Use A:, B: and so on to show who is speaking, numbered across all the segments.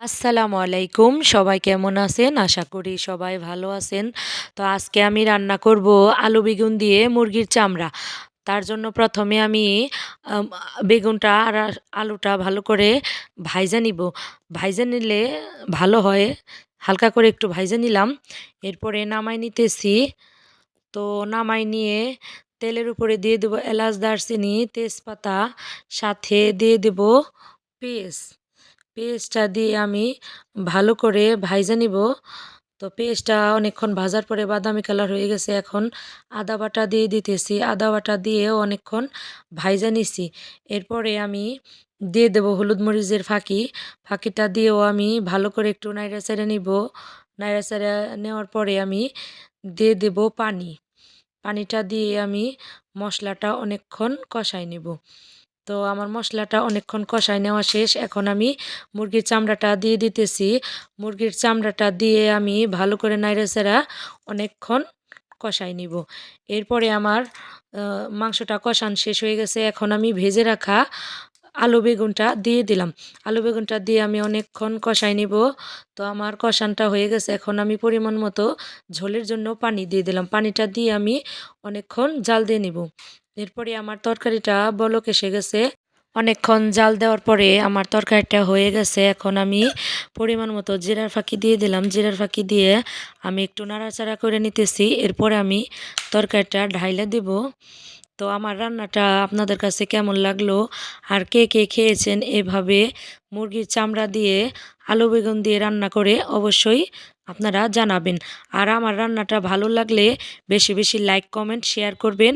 A: আসসালামু আলাইকুম। সবাই কেমন আছেন? আশা করি সবাই ভালো আছেন। তো আজকে আমি রান্না করব আলু বেগুন দিয়ে মুরগির চামড়া। তার জন্য ১ম এ আমি আম বেগুনটা আর আলুটা ভালো করে ভাইজা নিব। ভাইজা নিলে ভালো হয়। হালকা করে একটু ভাইজা নিলাম। এরপরে নামায় নিতেছি। তো নামাই নিয়ে তেলের উপরে দিয়ে দেব এলাচ, দারচিনি, তেজপাতা, সাথে দিয়ে দেব পেঁয়াজ। পেঁয়াজটা দিয়ে আমি ভালো করে ভাইজা নিব। তো পেঁয়াজটা অনেকক্ষণ ভাজার পরে বাদামি কালার হয়ে গেছে। এখন আদা বাটা দিয়ে দিতেছি। আদা বাটা দিয়েও অনেকক্ষণ ভাইজা নিছি। এরপরে আমি দিয়ে দেব হলুদ মরিচের ফাঁকি। ফাঁকিটা দিয়েও আমি ভালো করে একটু নাইড়া-চাড়া নিব। নাইড়া-চাড়া নেওয়ার পরে আমি দিয়ে দেব পানি। পানিটা দিয়ে আমি মশলাটা অনেকক্ষণ কষায় নিব। তো আমার মশলাটা অনেকক্ষণ কষায় নেওয়া শেষ। এখন আমি মুরগির চামড়াটা দিয়ে দিতেছি। মুরগির চামড়াটা দিয়ে আমি ভালো করে নাইড়া-চাড়া অনেকক্ষণ কষায় নিব। এরপরে আমার মাংসটা কষানো শেষ হয়ে গেছে। এখন আমি ভেজে রাখা আলু বেগুনটা দিয়ে দিলাম। আলু বেগুনটা দিয়ে আমি অনেকক্ষণ কষায় নিব। তো আমার কষানটা হয়ে গেছে। এখন আমি পরিমাণ মতো ঝোলের জন্য পানি দিয়ে দিলাম। পানিটা দিয়ে আমি অনেকক্ষণ জাল দিয়ে নিব। এরপরে আমার তরকারিটা বলক এসে গেছে। অনেকক্ষণ জাল দেওয়ার পরে আমার তরকারিটা হয়ে গেছে। এখন আমি পরিমাণ মতো জিরার ফাঁকি দিয়ে দিলাম। জিরার ফাঁকি দিয়ে আমি একটু নাড়াচাড়া করে নিতেছি। এরপরে আমি তরকারিটা ঢাইলা দিব। তো আমার রান্নাটা আপনাদের কাছে কেমন লাগলো আর কে কে খেয়েছেন এভাবে মুরগির চামড়া দিয়ে আলু বেগুন দিয়ে রান্না করে অবশ্যই আপনারা জানাবেন। আর আমার রান্নাটা ভালো লাগলে বেশি বেশি লাইক কমেন্ট শেয়ার করবেন।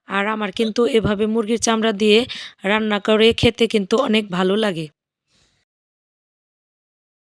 A: আর আমার কিন্তু এভাবে মুরগির চামড়া দিয়ে রান্না করে খেতে কিন্তু অনেক ভালো লাগে।